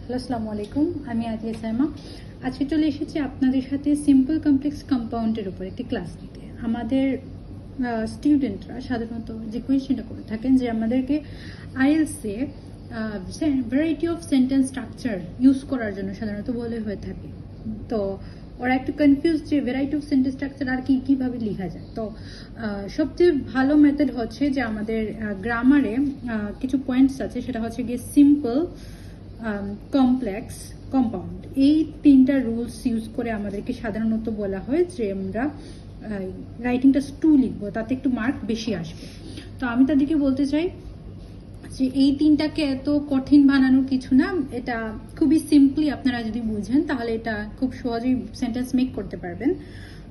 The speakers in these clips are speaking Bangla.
হ্যালো, আসসালামু আলাইকুম। আমি আজিয়া সাইমা। আজকে চলে এসেছি আপনাদের সাথে সিম্পল কমপ্লেক্স কম্পাউন্ডের উপর একটি ক্লাস নিতে। আমাদের স্টুডেন্টরা সাধারণত যে কোয়েশ্চেনটা করে থাকেন যে আমাদেরকে আইএলসে variety of sentence structure use করার জন্য সাধারণত বলে হয়ে থাকে। তো ওরা একটু কনফিউজ যে ভ্যারাইটি অফ সেন্টেন্স স্ট্রাকচার আর কীভাবে লেখা যায়। তো সবচেয়ে ভালো মেথড হচ্ছে যে আমাদের গ্রামারে কিছু পয়েন্টস আছে, সেটা হচ্ছে গিয়ে সিম্পল, কমপ্লেক্স, কম্পাউন্ড। এই তিনটা রুলস ইউজ করে আমাদেরকে সাধারণত বলা হয় যে আমরা রাইটিংটা টু লিখবো, তাতে একটু মার্ক বেশি আসবে। তো আমি তাদেরকে বলতে চাই যে এই তিনটাকে এত কঠিন বানানোর কিছু না, এটা খুবই সিম্পলি আপনারা যদি বুঝেন তাহলে এটা খুব সহজেই সেন্টেন্স মেক করতে পারবেন।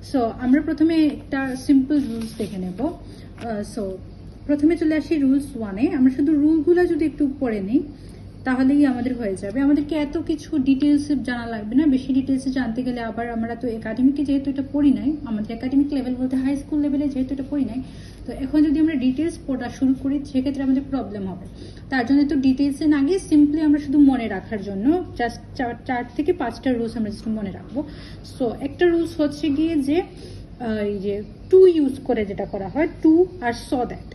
সো আমরা প্রথমে একটা সিম্পল রুলস দেখে নেব। সো প্রথমে চলে আসি রুলস 1-এ। আমরা শুধু রুলগুলো যদি একটু পড়ে নিই তাহলেই আমাদের হয়ে যাবে। আমাদেরকে এত কিছু ডিটেলসে জানা লাগবে না। বেশি ডিটেলসে জানতে গেলে আবার আমরা তো একাডেমিকে যেহেতু এটা পড়ি নাই, আমাদের একাডেমিক লেভেল বলতে হাই স্কুল লেভেলে যেহেতু এটা পড়ি নাই, তো এখন যদি আমরা ডিটেলস পড়া শুরু করি সেক্ষেত্রে আমাদের প্রবলেম হবে। তার জন্য একটু ডিটেলসে না গিয়ে সিম্পলি আমরা শুধু মনে রাখার জন্য জাস্ট 4 থেকে 5টা রুলস আমরা শুধু মনে রাখবো। সো একটা রুলস হচ্ছে গিয়ে যে এই যে টু ইউজ করে যেটা করা হয়, টু আর স দ্যাট।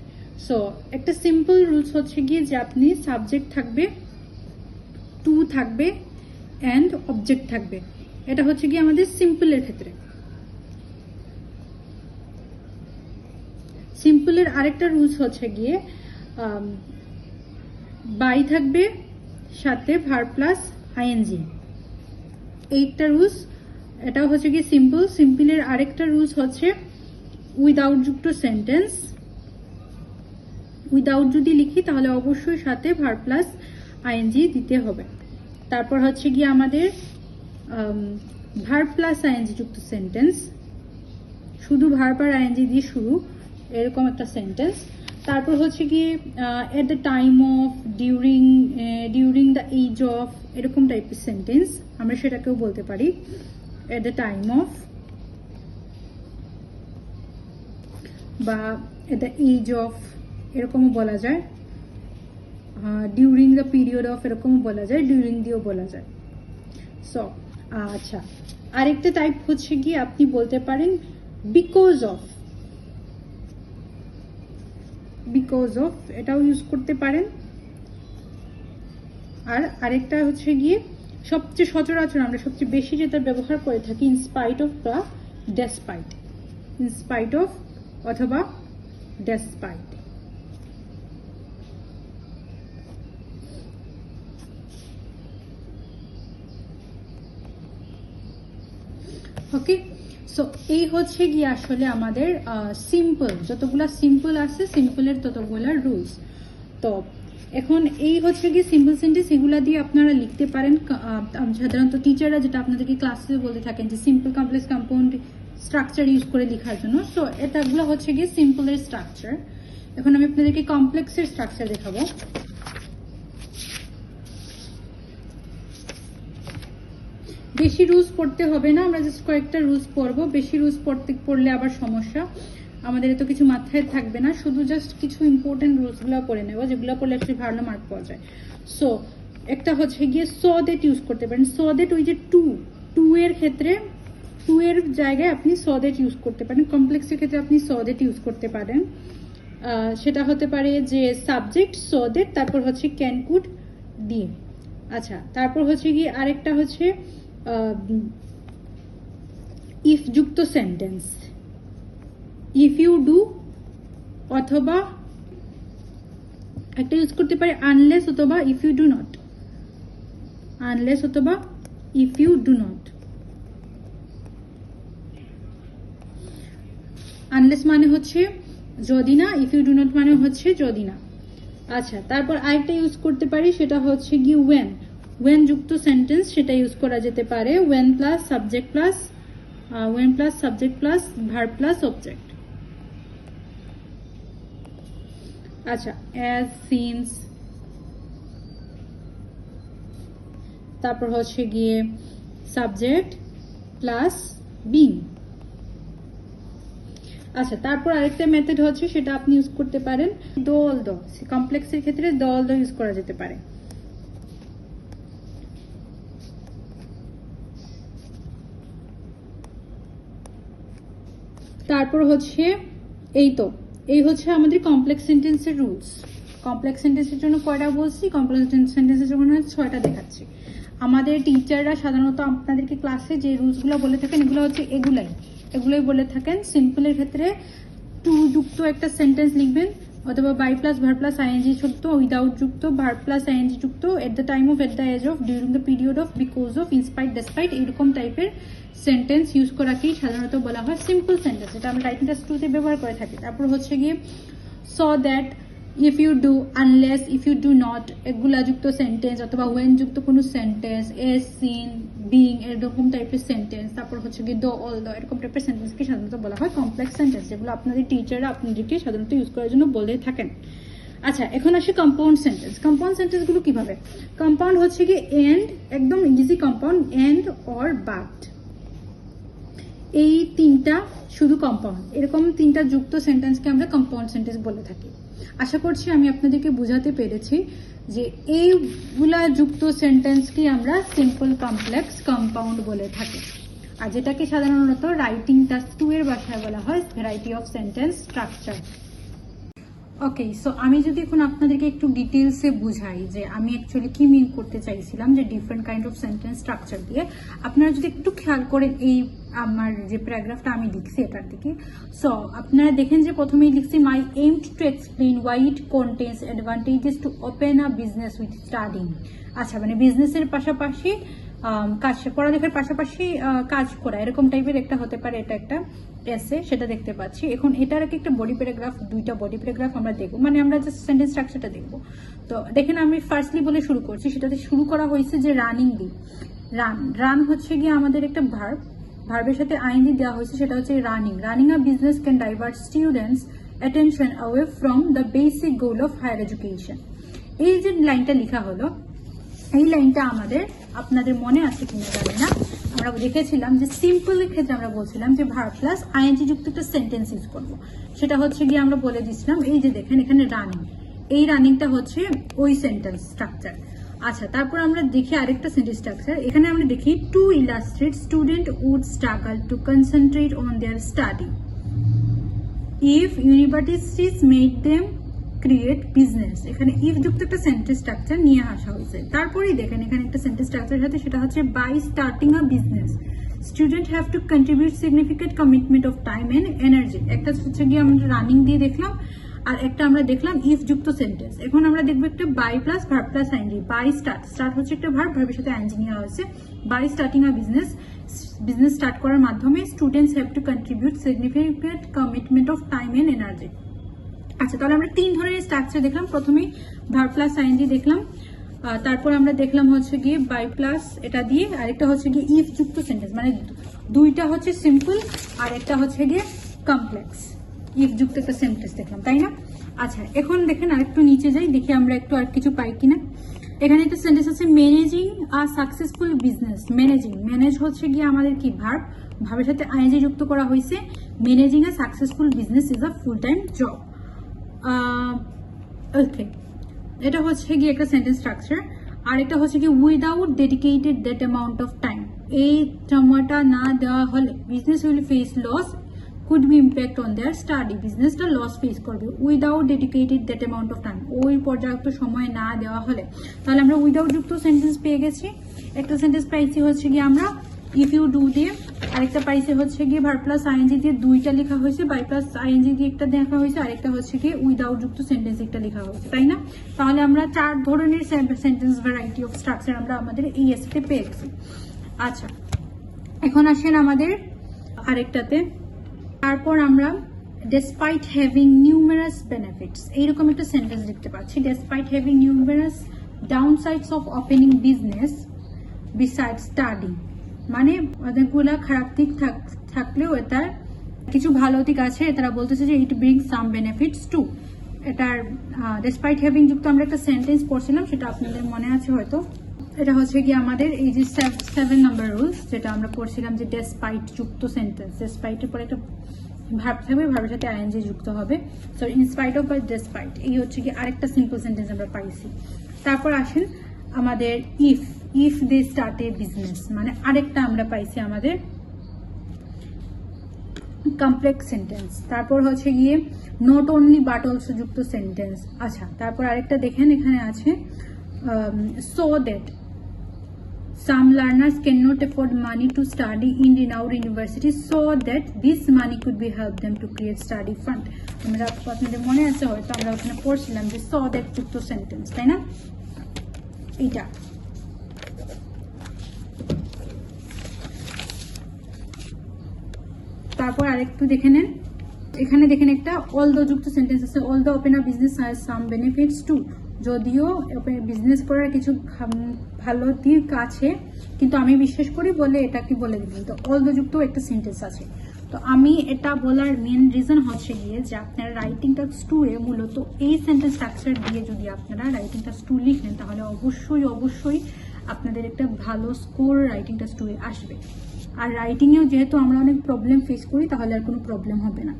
সো একটা সিম্পল রুলস হচ্ছে গিয়ে যে আপনি সাবজেক্ট থাকবে, টু থাকবে অ্যান্ড অবজেক্ট থাকবে। এটা হচ্ছে গিয়ে আমাদের সিম্পলের ক্ষেত্রে। সিম্পলের আরেকটা রুলস হচ্ছে গিয়ে বাই থাকবে সাথে ভার্ব প্লাস আইএনজি, এইটা রুলস। এটাও হচ্ছে গিয়ে সিম্পল। সিম্পলের আরেকটা রুলস হচ্ছে উইদাউট যুক্ত সেন্টেন্স। উইদাউট যদি লিখি তাহলে অবশ্যই সাথে ভার্ব প্লাস আইএনজি দিতে হবে। তারপর হচ্ছে গিয়ে আমাদের ভার্ব প্লাস আইএনজি যুক্ত সেন্টেন্স, শুধু ভার্ব আর আইএনজি দিয়ে শুরু, এরকম একটা সেন্টেন্স। তারপর হচ্ছে গিয়ে at the time of, during the age of, এরকম টাইপের সেন্টেন্স আমরা সেটাকেও বলতে পারি। এট দ্য টাইম অফ বা এট দ্য এজ অফ এরকমও বলা যায়। ডিউরিং দ্য পিরিয়ড অফ এরকমও বলা যায়, ডিউরিং দিয়েও বলা যায়। সো আচ্ছা, আরেকটা টাইপ হচ্ছে গিয়ে আপনি বলতে পারেন বিকজ অফ। বিকজ অফ এটাও ইউজ করতে পারেন। আর আরেকটা হচ্ছে গিয়ে সবচেয়ে সচরাচর আমরা সবচেয়ে বেশি যেটা ব্যবহার করে থাকি, ইনস্পাইট অফ বা ডেসপাইট। ইনস্পাইট অফ অথবা ডেসপাইট। ওকে, সো এই হচ্ছে গিয়ে আসলে আমাদের সিম্পল, যতগুলা সিম্পল আছে সিম্পলের ততগুলা রুলস। তো এখন এই হচ্ছে গিয়ে সিম্পল সেন্টেন্স, এগুলা দিয়ে আপনারা লিখতে পারেন। সাধারণত টিচাররা যেটা আপনাদেরকে ক্লাসে বলতে থাকেন যে simple complex compound structure use করে লেখার জন্য। সো এটাগুলো হচ্ছে গিয়ে সিম্পলের স্ট্রাকচার। এখন আমি আপনাদেরকে কমপ্লেক্সের স্ট্রাকচার দেখাবো। বেশি রুলস পড়তে হবে না, আমরা জাস্ট কয়েকটা রুলস পড়বো। বেশি রুলস পড়লে আবার সমস্যা, আমাদের এত কিছু মাথায় থাকবে না। শুধু জাস্ট কিছু ইম্পর্টেন্ট রুলসগুলো পড়ে নেবো, যেগুলো পড়লে একটু ভালো মার্ক পাওয়া যায়। সো একটা হচ্ছে গিয়ে স দ্যাট ইউজ করতে পারেন। স দ্যাট ওই যে টু এর ক্ষেত্রে, টু এর জায়গায় আপনি স দ্যাট ইউজ করতে পারেন। কমপ্লেক্সের ক্ষেত্রে আপনি স দ্যাট ইউজ করতে পারেন। সেটা হতে পারে যে সাবজেক্ট স দ্যাট, তারপর হচ্ছে ক্যান, কুড দিয়ে। আচ্ছা, তারপর হচ্ছে গিয়ে আরেকটা হচ্ছে ইফ যুক্ত সেন্টেন্স, ইফ ইউ ডু, অথবা একটা ইউজ করতে পারি আনলেস অথবা if you do not. Unless অথবা if you do not. Unless মানে হচ্ছে যদি না, ইফ ইউ ডু নট মানে হচ্ছে যদি না। আচ্ছা, তারপর আরেকটা ইউজ করতে পারি, সেটা হচ্ছে গিয়ে ওয়েন যুক্ত সেন্টেন্স, সেটা ইউজ করা যেতে পারে। When plus subject plus verb plus object. আচ্ছা, অ্যাজ, সিন্স, তারপর হচ্ছে গিয়ে সাবজেক্ট প্লাস বিং। আচ্ছা, তারপর আরেকটা মেথড হচ্ছে, সেটা আপনি ইউজ করতে পারেন কমপ্লেক্সের ক্ষেত্রে ইউজ করা যেতে পারে। তারপর হচ্ছে এই হচ্ছে আমাদের কমপ্লেক্স সেন্টেন্সের রুলস। কমপ্লেক্স সেন্টেন্সের জন্য কয়টা বলছি, কমপ্লেক্স সেন্টেন্সের জন্য 6টা দেখাচ্ছি। আমাদের টিচাররা সাধারণত আপনাদেরকে ক্লাসে যে রুলসগুলো বলে থাকেন এগুলো হচ্ছে এগুলোই বলে থাকেন। সিম্পলের ক্ষেত্রে টু যুক্ত একটা সেন্টেন্স লিখবেন, অথবা by plus verb plus ING যুক্ত, উইদাউট যুক্ত, ভার প্লাস আইএনজি যুক্ত, at the time of, at the age of, during the period of, because of, in spite, despite, এরকম টাইপের সেন্টেন্স ইউজ করাকেই সাধারণত বলা হয় সিম্পল সেন্টেন্স। এটা আমরা রাইটিং টেস্ট 2 তে ব্যবহার করে থাকি। তারপর হচ্ছে গিয়ে so that, if you do, unless, if you do not, এগুলা যুক্ত সেন্টেন্স, অথবা ওয়েন যুক্ত কোনো সেন্টেন্স, এজ, সিন, বিং, এরকম টাইপের সেন্টেন্স। তারপর হচ্ছে গিয়ে দো, অল দো, এরকম টাইপের সেন্টেন্সকে সাধারণত বলা হয় কমপ্লেক্স সেন্টেন্স, যেগুলো আপনাদের টিচাররা আপনাদেরকে সাধারণত ইউজ করার জন্য বলে থাকেন। আচ্ছা, এখন আসে কম্পাউন্ড সেন্টেন্স। কম্পাউন্ড সেন্টেন্স গুলো কিভাবে? কম্পাউন্ড হচ্ছে গিয়ে এন্ড, একদম easy compound, and or but, এই তিনটা শুধু কম্পাউন্ড, এরকম তিনটা যুক্ত সেন্টেন্সকে আমরা কম্পাউন্ড সেন্টেন্স বলে থাকি। আশা করছি আমি আপনাদেরকে বোঝাতে পেরেছি যে এইগুলা যুক্ত সেন্টেন্সকে আমরা সিম্পল কমপ্লেক্স কম্পাউন্ড বলে থাকি, আর যেটাকে সাধারণত রাইটিং টাস্ক 2 এর ভাষায় বলা হয় variety of sentence structure. Okay, so আমি যদি এখন আপনাদেরকে একটু ডিটেলসে বুঝাই যে আমি অ্যাকচুয়ালি কি মিন করতে চাইছিলাম যে different kind of sentence structure দিয়ে, আপনারা যদি একটু খেয়াল করেন এই আমার যে প্যারাগ্রাফটা আমি লিখছি এটার দিকে। সো আপনারা দেখেন যে প্রথমেই লিখছি my aim to explain why it contains advantages to open a business with studying. আচ্ছা, মানে বিজনেসের পাশাপাশি কাজ, পড়ালেখার পাশাপাশি কাজ করা, এরকম টাইপের একটা হতে পারে এটা একটা এসে, সেটা দেখতে পাচ্ছি। এখন এটার একটা বডি প্যারাগ্রাফ, 2টা বডি প্যারাগ্রাফ আমরা দেখবো, মানে আমরা জাস্ট সেন্টেন্স স্ট্রাকচারটা দেখবো। তো দেখেন আমি ফার্স্টলি বলে শুরু করছি, সেটাতে শুরু করা হয়েছে যে রানিং দিয়ে। রান হচ্ছে গিয়ে আমাদের একটা ভার্বের সাথে আইএনজি দেওয়া হয়েছে, সেটা হচ্ছে running a business can divert students attention away from the basic goal of higher education. এই যে লাইনটা লেখা হলো, এই লাইনটা আমাদের আপনাদের মনে আছে কিনা জানি না, আমরা দেখেছিলাম যে সিম্পলের ক্ষেত্রে আমরা বলছিলাম যে ভার্ব প্লাস আইএনজি যুক্ত একটা সেন্টেন্স ইউজ করবো। সেটা হচ্ছে গিয়ে আমরা বলে দিচ্ছিলাম এই যে দেখেন এখানে রানিং, এই রানিংটা হচ্ছে ওই সেন্টেন্স স্ট্রাকচার। আচ্ছা, তারপর আমরা দেখি আরেকটা সেন্টেন্স স্ট্রাকচার। এখানে আমরা দেখি to illustrate student would struggle to concentrate on their study if universities made them create business. এখানে ইফ যুক্ত একটা সেন্টেন্স স্ট্রাকচার নিয়ে আসা হয়েছে। তারপরেই দেখেন এখানে একটা সেন্টেন্স স্ট্রাকচার সাথে, সেটা হচ্ছে by starting a business student have to contribute significant commitment of time and energy. একটা হচ্ছে গিয়ে আমরা রানিং দিয়ে দেখলাম, আর একটা আমরা দেখলাম ইফ যুক্ত সেন্টেন্স। এখন আমরা দেখবো একটা by plus verb plus ING. By start হচ্ছে একটা ভার্ব, ভার্বের সাথে আইএনজি নেওয়া হয়েছে। By starting a business start করার মাধ্যমে students have to contribute significant commitment of time and energy. আচ্ছা, তাহলে আমরা 3 ধরনের স্ট্রাকচার দেখলাম। প্রথমেই ভার্ব প্লাস আইএনজি দেখলাম, তারপর আমরা দেখলাম হচ্ছে গিয়ে বাই প্লাস এটা দিয়ে, আরেকটা হচ্ছে গিয়ে ইফ যুক্ত সেন্টেন্স, মানে 2টা হচ্ছে সিম্পল আর একটা হচ্ছে গিয়ে কমপ্লেক্স ইফ যুক্ত একটা সেন্টেন্স দেখলাম, তাই না? আচ্ছা, এখন দেখেন আরেকটু নিচে যাই, দেখি আমরা একটু আর কিছু পাই কিনা। এখানে একটা সেন্টেন্স আছে managing a successful business. Manage হচ্ছে গিয়ে আমাদের কি ভার্বের সাথে আইএনজি যুক্ত করা হয়েছে। Managing a successful business is a full time job. Okay, এটা হচ্ছে গিয়ে একটা সেন্টেন্স স্ট্রাকচার। আর এটা হচ্ছে কি without dedicated that amount of time, এই সময়টা না দেওয়া হলে business will face loss could be impact on their study. বিজনেসটা লস ফেস করবে without dedicated that amount of time, ওই পর্যাপ্ত সময় না দেওয়া হলে। তাহলে আমরা উইদাউট যুক্ত সেন্টেন্স পেয়ে গেছি। একটা সেন্টেন্স পাইছি হচ্ছে গিয়ে আমরা ইফ ইউ ডু দিয়ে, আরেকটা পাইছে হচ্ছে গিয়ে ভার্ব প্লাস আইএনজি দিয়ে 2টা লেখা হয়েছে, বাই প্লাস আইএনজি দিয়ে একটা দেখা হয়েছে, আরেকটা হচ্ছে গিয়ে উইদাউট যুক্ত সেন্টেন্স একটা লেখা হয়েছে, তাই না? তাহলে আমরা 4 ধরনের সেন্টেন্স ভ্যারাইটি অফ স্ট্রাকচার আমরা আমাদের এই এসেতে পেয়ে গেছি। আচ্ছা, এখন আসেন আমাদের আরেকটাতে। তারপর আমরা ডেসপাইট হ্যাভিং নিউমেরাস বেনিফিটস, এইরকম একটা সেন্টেন্স দেখতে পাচ্ছি। Despite having numerous downsides of opening business beside study, মানে অনেকগুলা খারাপ দিক থাকলেও এটার কিছু ভালো দিক আছে। তারা বলতেছে যে ইট ব্রিংস সাম বেনিফিটস টু। এটার ডেসপাইট হ্যাভিং যুক্ত আমরা একটা সেন্টেন্স পড়ছিলাম, সেটা আপনাদের মনে আছে হয়তো। এটা হচ্ছে কি আমাদের এই যে 7 নাম্বার রুলস, যেটা আমরা পড়ছিলাম যে ডেসপাইট যুক্ত সেন্টেন্স, ডেসপাইটের পরে একটা ভার্ব থাকবে, ভার্বের সাথে আইএনজি যুক্ত হবে। সো ইনস্পাইট অফ বা ডেসপাইট, এই হচ্ছে কি আরেকটা সিম্পল সেন্টেন্স আমরা পাইছি। তারপর আসেন আমাদের if they start a business, মানে আরেকটা আমরা পাইছি আমাদের কমপ্লেক্স সেন্টেন্স, তারপর হচ্ছে গিয়ে নট অনলি বাট অলসো যুক্ত সেন্টেন্স। আচ্ছা, তারপর আরেকটা দেখেন এখানে আছে so that some learners cannot afford money to study in renowned universities, so that this money could be help them to create study fund. আমরা আপনাদের মনে আছে হয়তো আমরা ওখানে পড়ছিলাম যে so that যুক্ত সেন্টেন্স, তাই না? এটা তারপর আরেকটু দেখে নেন, এখানে দেখেন একটা অলদো যুক্ত সেন্টেন্স আছে, although open a business has some benefits to, যদিও বিজনেস করার কিছু ভালো দিক আছে কিন্তু আমি বিশ্বাস করি বলে এটা কি বলে দিবেন। তো অলদো যুক্ত একটা সেন্টেন্স আছে। তো আমি এটা বলার মেন রিজন হচ্ছে গিয়ে যে আপনারা রাইটিং টাস্ক 2 এ মূলত এই সেন্টেন্স স্ট্রাকচার দিয়ে যদি আপনারা রাইটিং টাস্ক 2 লিখেন তাহলে অবশ্যই আপনাদের একটা ভালো স্কোর রাইটিং টাস্ক 2 এ আসবে। আর রাইটিংয়েও যেহেতু আমরা অনেক প্রবলেম ফেস করি তাহলে আর কোনো প্রবলেম হবে না।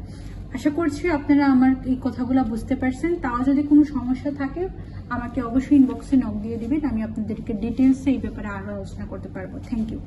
আশা করছি আপনারা আমার এই কথাগুলো বুঝতে পারছেন। তাও যদি কোনো সমস্যা থাকে আমাকে অবশ্যই ইনবক্সে নক দিয়ে দিবেন, আমি আপনাদেরকে ডিটেলসে এই ব্যাপারে আরও আলোচনা করতে পারবো। Thank you.